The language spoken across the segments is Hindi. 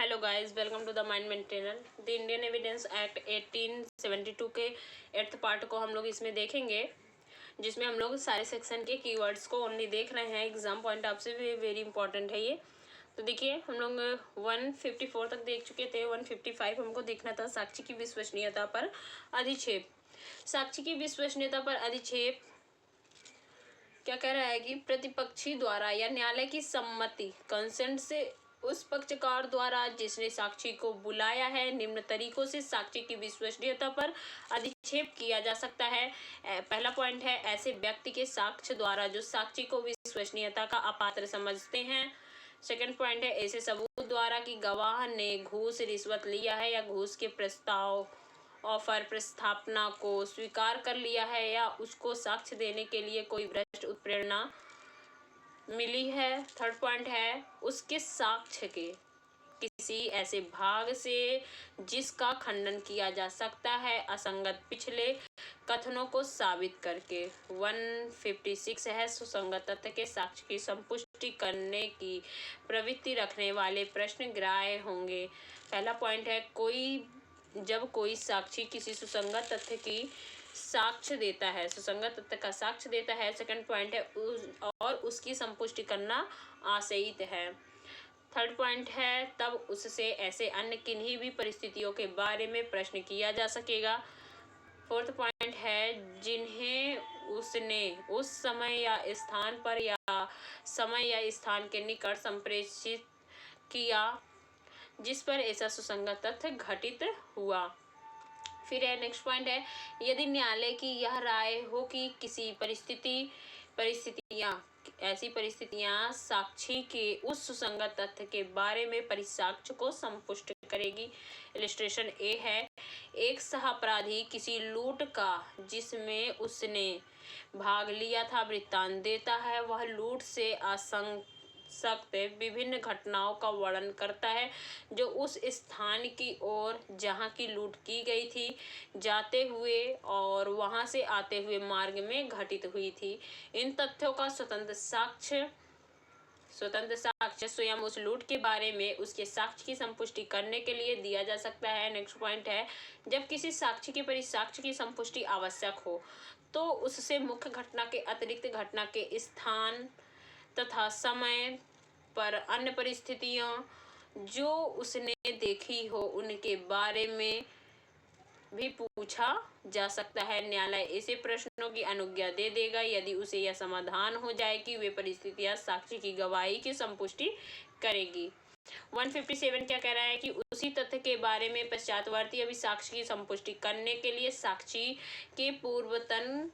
Hello guys, welcome to the mind maintainer. The Indian Evidence Act 1872 के 8th पार्ट को हम लोग इसमें देखेंगे, जिसमें हम लोग सारे सेक्शन के कीवर्ड्स को ओनली देख रहे हैं। एग्जाम पॉइंट ऑफ से भी वेरी इंपॉर्टेंट है ये। तो देखिए, हम लोग 154 तक देख चुके थे। 155 हमको देखना था, साक्षी की विश्वसनीयता पर अधिक्षेप। साक्षी की विश्वसनीयता पर अधिक्षेप क्या कह रहा है कि प्रतिपक्षी द्वारा या न्यायालय की सम्मति कंसेंट से उस पक्षकार द्वारा जिसने साक्षी को बुलाया है निम्न तरीकों से साक्षी की विश्वसनीयता पर अधिक्षेप किया जा सकता है। पहला पॉइंट है, ऐसे व्यक्ति के साक्ष्य द्वारा जो साक्षी को विश्वसनीयता का अपात्र समझते हैं। सेकंड पॉइंट है, ऐसे सबूत द्वारा कि गवाह ने घूस रिश्वत लिया है या घूस के प्रस्ताव ऑफर प्रस्थापना को स्वीकार कर लिया है या उसको साक्ष्य देने के लिए कोई भ्रष्ट उत्प्रेरणा मिली है। थर्ड पॉइंट है, उसके साक्ष्य के किसी ऐसे भाग से जिसका खंडन किया जा सकता है असंगत पिछले कथनों को साबित करके। 156 है, सुसंगत तथ्य के साक्ष्य की संपुष्टि करने की प्रवृत्ति रखने वाले प्रश्न ग्राह्य होंगे। पहला पॉइंट है, जब कोई साक्षी किसी सुसंगत तथ्य की साक्ष्य देता है, सुसंगत तथ्य का साक्ष्य देता है। सेकंड पॉइंट है, और उसकी संपुष्टि करना आशयित है। थर्ड पॉइंट है, तब उससे ऐसे अन्य किन्हीं भी परिस्थितियों के बारे में प्रश्न किया जा सकेगा। फोर्थ पॉइंट है, जिन्हें उसने उस समय या स्थान पर या समय या स्थान के निकट संप्रेषित किया जिस पर ऐसा सुसंगत तथ्य घटित हुआ। फिर है नेक्स्ट पॉइंट है, यदि न्यायालय की यह राय हो कि किसी ऐसी परिस्थितियां साक्षी के उस सुसंगत तथ्य के बारे में परिसाक्ष्य को संपुष्ट करेगी। इलिस्ट्रेशन ए है, एक सहअपराधी किसी लूट का जिसमें उसने भाग लिया था वृत्तांत देता है। वह लूट से आसक्त विभिन्न घटनाओं का वर्णन करता है जो उस स्थान की ओर जहां की लूट की गई थी जाते हुए और वहां से आते हुए मार्ग में घटित हुई थी। इन तथ्यों का स्वतंत्र साक्ष्य स्वयं उस लूट के बारे में उसके साक्ष्य की संपुष्टि करने के लिए दिया जा सकता है। नेक्स्ट पॉइंट है, जब किसी साक्ष्य के परिसाक्ष्य की संपुष्टि आवश्यक हो तो उससे मुख्य घटना के अतिरिक्त घटना के स्थान तथा समय पर अन्य परिस्थितियां जो उसने देखी हो उनके बारे में भी पूछा जा सकता है। न्यायालय ऐसे प्रश्नों की अनुज्ञा दे देगा यदि उसे यह समाधान हो जाए कि वे परिस्थितियां साक्षी की गवाही की संपुष्टि करेगी। 157 क्या कह रहा है कि उसी तथ्य के बारे में पश्चातवर्ती अभिसाक्ष्य की संपुष्टि करने के लिए साक्षी के पूर्वतन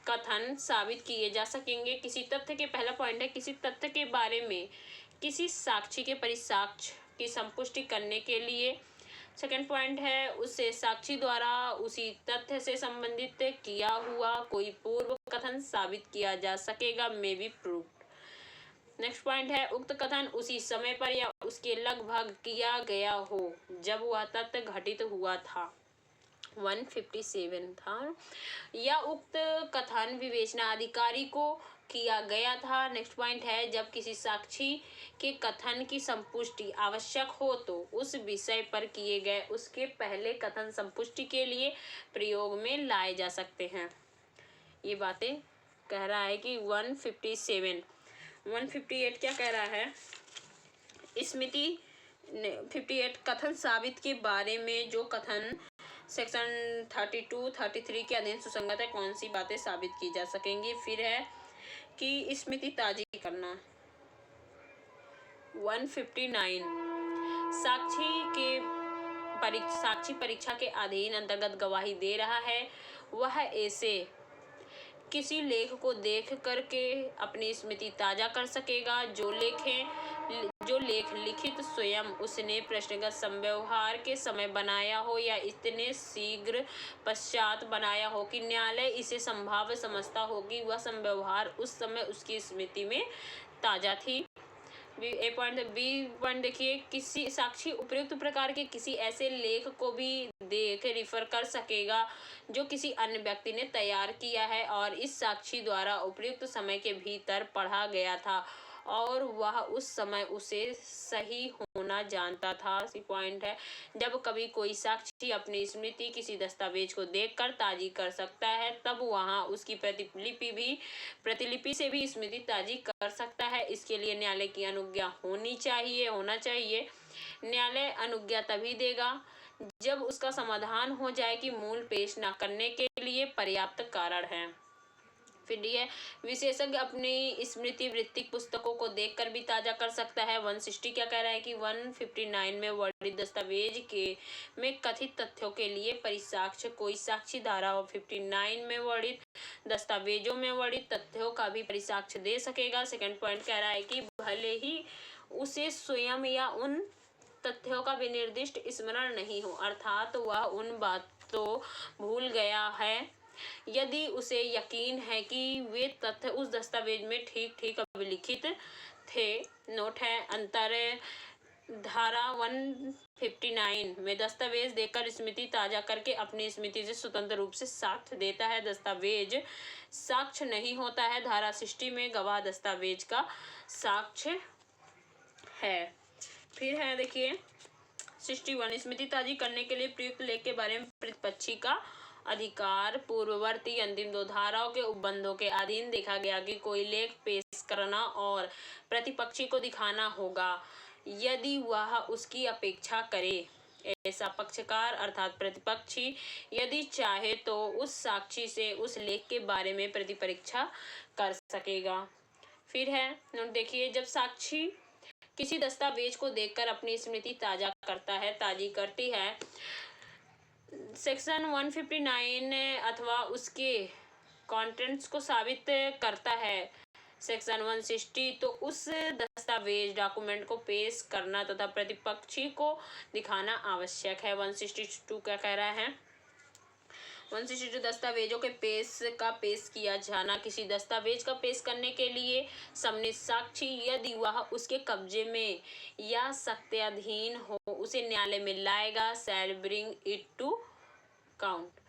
कथन साबित किए जा सकेंगे। किसी तथ्य के पहला पॉइंट है, किसी तथ्य के बारे में किसी साक्षी के परिसाक्ष्य की संपुष्टि करने के लिए। सेकंड पॉइंट है, उसे साक्षी द्वारा उसी तथ्य से संबंधित किया हुआ कोई पूर्व कथन साबित किया जा सकेगा, may be proved. Next point है, उक्त कथन उसी समय पर या उसके लगभग किया गया हो जब वह तथ्य घटित हुआ था। 157 था, या उक्त कथन विवेचना अधिकारी को किया गया था। नेक्स्ट पॉइंट है, जब किसी साक्षी के कथन की संपुष्टि आवश्यक हो तो उस विषय पर किए गए उसके पहले कथन संपुष्टि के लिए प्रयोग में लाए जा सकते हैं। ये बातें कह रहा है कि 157। 158 क्या कह रहा है, स्मृति 58 कथन साबित के बारे में जो कथन सेक्शन 32, 33 के अधीन सुसंगत है, कौन सी बातें साबित की जा सकेंगी। फिर है कि स्मृति ताजी करना। 159 साक्षी परीक्षा के अधीन अंतर्गत गवाही दे रहा है, वह ऐसे किसी लेख को देख करके अपनी स्मृति ताजा कर सकेगा जो लेख लिखित स्वयं उसने प्रश्नगत संव्यवहार के समय बनाया हो या इतने शीघ्र पश्चात बनाया हो कि न्यायालय इसे संभाव्य समझता हो कि वह संव्यवहार उस समय उसकी स्मृति में ताजा थी। बी पॉइंट देखिए, किसी साक्षी उपयुक्त प्रकार के किसी ऐसे लेख को भी देख रिफर कर सकेगा जो किसी अन्य व्यक्ति ने तैयार किया है और इस साक्षी द्वारा उपयुक्त समय के भीतर पढ़ा गया था और वह उस समय उसे सही होना जानता था। सी पॉइंट है, जब कभी कोई साक्षी अपनी स्मृति किसी दस्तावेज को देखकर ताज़ी कर सकता है, तब वहाँ उसकी प्रतिलिपि से भी स्मृति ताज़ी कर सकता है। इसके लिए न्यायालय की अनुज्ञा होना चाहिए। न्यायालय अनुज्ञा तभी देगा जब उसका समाधान हो जाए कि मूल पेश न करने के लिए पर्याप्त कारण है। फिर ये विशेषज्ञ अपनी स्मृति वृत्तिक पुस्तकों को देखकर भी ताज़ा कर सकता है। 160 क्या कह रहा है कि 159 में वर्णित दस्तावेज के में कथित तथ्यों के लिए परिसाक्ष्य कोई साक्षी धारा और 59 में वर्णित दस्तावेजों में वर्णित तथ्यों का भी परिसाक्ष्य दे सकेगा। सेकंड पॉइंट कह रहा है कि भले ही उसे स्वयं या उन तथ्यों का विनिर्दिष्ट स्मरण नहीं हो, अर्थात वह उन बातों भूल गया है, यदि उसे यकीन है कि वे तथ्य उस दस्तावेज में ठीक ठीक अभिलिखित थे। नोट है, अंतर धारा 159 में दस्तावेज देखकर स्मृति ताज़ा करके अपनी स्मृति से स्वतंत्र रूप से साक्ष्य देता है। दस्तावेज साक्ष्य नहीं होता है। धारा 60 में गवाह दस्तावेज का साक्ष्य है। फिर है देखिए 61, स्मृति ताज़ी करने के लिए प्रयुक्त लेख के बारे में प्रतिपक्षी का अधिकार। पूर्ववर्ती अंतिम दो धाराओं के उपबंधों के अधीन देखा गया कि कोई लेख पेश करना और प्रतिपक्षी को दिखाना होगा यदि वह उसकी अपेक्षा करे। ऐसा पक्षकार अर्थात प्रतिपक्षी यदि चाहे तो उस साक्षी से उस लेख के बारे में प्रतिपरीक्षा कर सकेगा। फिर है नोट देखिए, जब साक्षी किसी दस्तावेज को देखकर अपनी स्मृति ताज़ी करती है, सेक्शन 159 अथवा उसके कंटेंट्स को साबित करता है सेक्शन 160, तो उस दस्तावेज डॉक्यूमेंट को पेश करना तथा प्रतिपक्षी को दिखाना आवश्यक है। 162 क्या कह रहा है, 162 दस्तावेजों के पेश किया जाना। किसी दस्तावेज का पेश करने के लिए सम्मिलित साक्षी यदि वह उसके कब्जे में या सत्याधीन हो उसे न्यायालय में लाएगा। Shall bring it to court.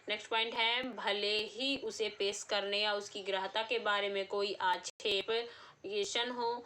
Next point है, भले ही उसे पेश करने या उसकी ग्राह्यता के बारे में कोई आक्षेप हो।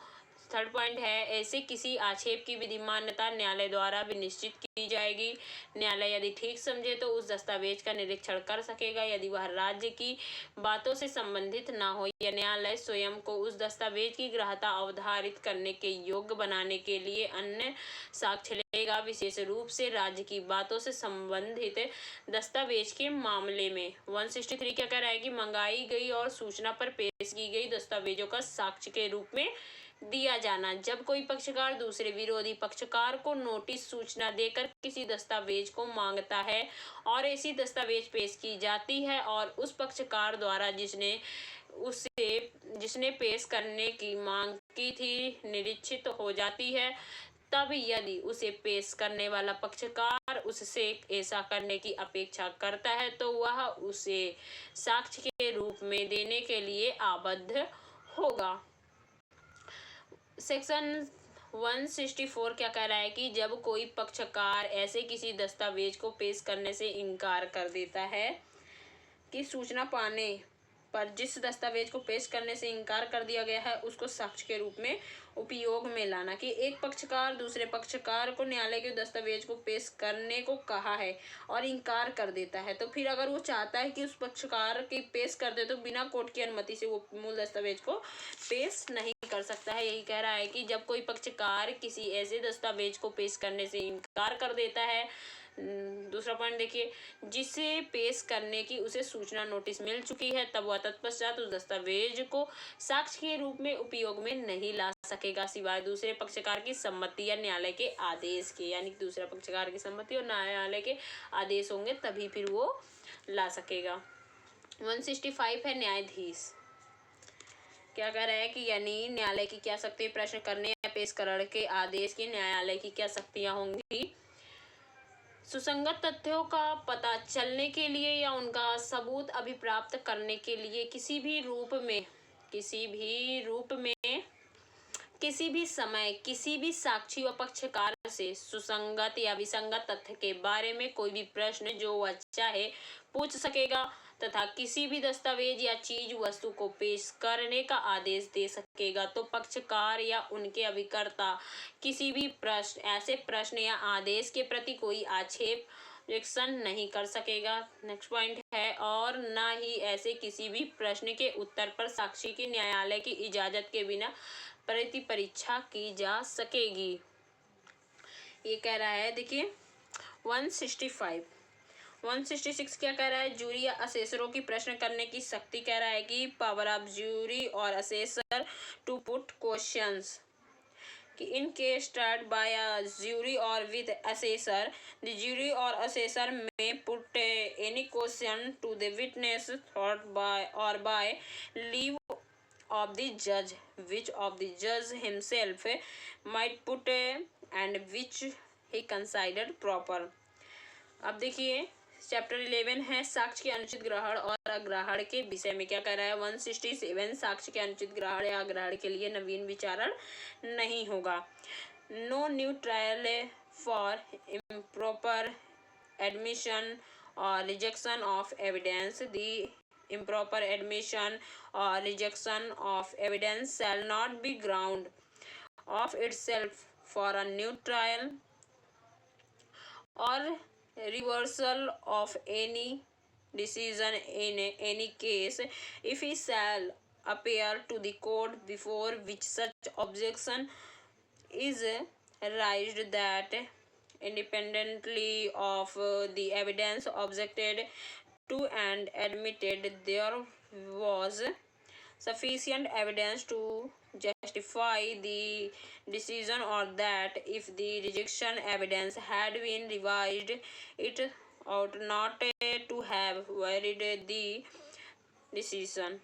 थर्ड पॉइंट है, ऐसे किसी आक्षेप की विधिमान्यता न्यायालय द्वारा भी निश्चित की जाएगी। न्यायालय यदि ठीक समझे तो उस दस्तावेज का निरीक्षण कर सकेगा। यदि वह राज्य की बातों से संबंधित न हो या न्यायालय स्वयं को उस दस्तावेज की ग्राह्यता अवधारित करने के योग्य बनाने के लिए अन्य साक्ष्य लेगा, विशेष रूप से राज्य की बातों से संबंधित दस्तावेज के मामले में। 163 क्या कह रहा है कि मंगाई गई और सूचना पर पेश की गई दस्तावेजों का साक्ष्य के रूप में दिया जाना। जब कोई पक्षकार दूसरे विरोधी पक्षकार को नोटिस सूचना देकर किसी दस्तावेज को मांगता है और ऐसी दस्तावेज पेश की जाती है और उस पक्षकार द्वारा जिसने पेश करने की मांग की थी निरीक्षित हो जाती है, तब यदि उसे पेश करने वाला पक्षकार उससे ऐसा करने की अपेक्षा करता है तो वह उसे साक्ष्य के रूप में देने के लिए आबद्ध होगा। सेक्शन 164 क्या कह रहा है कि जब कोई पक्षकार ऐसे किसी दस्तावेज को पेश करने से इनकार कर देता है कि सूचना पाने पर जिस दस्तावेज को पेश करने से इनकार कर दिया गया है उसको साक्ष्य के रूप में उपयोग में लाना। कि एक पक्षकार दूसरे पक्षकार को न्यायालय के दस्तावेज को पेश करने को कहा है और इनकार कर देता है, तो फिर अगर वो चाहता है कि उस पक्षकार की पेश कर दे तो बिना कोर्ट की अनुमति से वो मूल दस्तावेज को पेश नहीं कर सकता है। यही कह रहा है कि जब कोई पक्षकार किसी ऐसे दस्तावेज को पेश करने से इनकार कर देता है, दूसरा पॉइंट देखिए, जिसे पेश करने की उसे सूचना नोटिस मिल चुकी है, तब वह तत्पश्चात उस दस्तावेज को साक्ष्य के रूप में उपयोग में नहीं ला सकेगा सिवाय दूसरे पक्षकार की सम्मति या न्यायालय के आदेश के। यानी कि दूसरा पक्षकार की सम्मति और न्यायालय के आदेश होंगे तभी फिर वो ला सकेगा। 165 है न्यायाधीश क्या कह रहा है कि यानी न्यायालय की क्या शक्ति, प्रश्न करने या पेश करने के आदेश की न्यायालय की क्या शक्तियां होंगी। सुसंगत तथ्यों का पता चलने के लिए या उनका सबूत अभिप्राप्त करने के लिए किसी भी रूप में किसी भी समय किसी भी साक्षी व पक्षकार से सुसंगत या विसंगत तथ्य के बारे में कोई भी प्रश्न जो वह चाहे पूछ सकेगा। तथा किसी भी दस्तावेज या चीज वस्तु को पेश करने का आदेश दे सकेगा। तो पक्षकार या उनके अभिकर्ता किसी भी ऐसे प्रश्न या आदेश के प्रति कोई आक्षेप ऑब्जेक्शन नहीं कर सकेगा। नेक्स्ट पॉइंट है, और न ही ऐसे किसी भी प्रश्न के उत्तर पर साक्षी की न्यायालय की इजाजत के बिना प्रति परीक्षा की जा सकेगी। ये कह रहा है, देखिए 166 क्या कह रहा है, जूरी या असेसरों की प्रश्न करने की शक्ति कह रहा है कि पावर ऑफ जूरी और असेसर टू पुट क्वेश्चंस कि in case start by a jury or with assessor, the jury or assessor may put any question to the witness thought by or by leave of the judge, which of the judge himself might put and which he considered proper। अब देखिए चैप्टर 11 है साक्ष्य के अनुचित ग्रहण और अग्रहण के विषय में क्या कह रहा है। 167 साक्ष्य के अनुचित ग्रहण या अग्रहण के लिए नवीन विचारण नहीं होगा। No new trial for improper admission or rejection of evidence. The improper admission or rejection of evidence shall not be ground of itself for a new trial or reversal of any decision in any case if he shall appear to the court before which such objection is raised that independently of the evidence objected to and admitted there was sufficient evidence to justify the decision, or that if the rejection evidence had been revised it ought not to have varied the decision।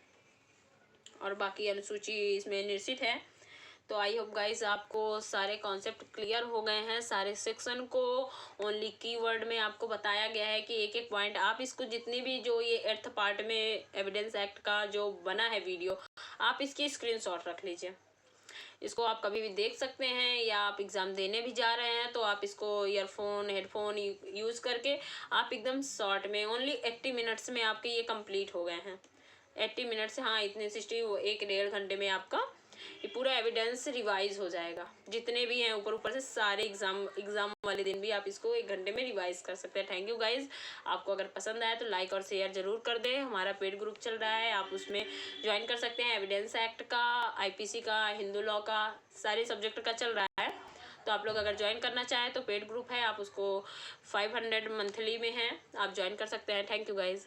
और बाकी अनुसूची इसमें निश्चित है। तो आई होप गाइस आपको सारे कॉन्सेप्ट क्लियर हो गए हैं। सारे सेक्शन को ओनली कीवर्ड में आपको बताया गया है कि एक एक पॉइंट आप इसको जितनी भी जो ये 8th पार्ट में एविडेंस एक्ट का जो बना है वीडियो, आप इसकी स्क्रीनशॉट रख लीजिए। इसको आप कभी भी देख सकते हैं, या आप एग्ज़ाम देने भी जा रहे हैं तो आप इसको ईयरफोन हेडफोन यूज़ करके आप एकदम शॉर्ट में ओनली 80 मिनट्स में आपके ये कंप्लीट हो गए हैं। 80 मिनट से, हाँ इतने 1.5 घंटे में आपका ये पूरा एविडेंस रिवाइज हो जाएगा। जितने भी हैं ऊपर से सारे एग्जाम वाले दिन भी आप इसको 1 घंटे में रिवाइज कर सकते हैं। Thank you guys. आपको अगर पसंद आया तो लाइक और शेयर जरूर कर दें। हमारा पेड ग्रुप चल रहा है, आप उसमें ज्वाइन कर सकते हैं। एविडेंस एक्ट का, IPC का, हिंदू लॉ का, सारे सब्जेक्ट का चल रहा है। तो आप लोग अगर ज्वाइन करना चाहें तो पेड ग्रुप है, आप उसको 500 मंथली में है, आप ज्वाइन कर सकते हैं। Thank you guys.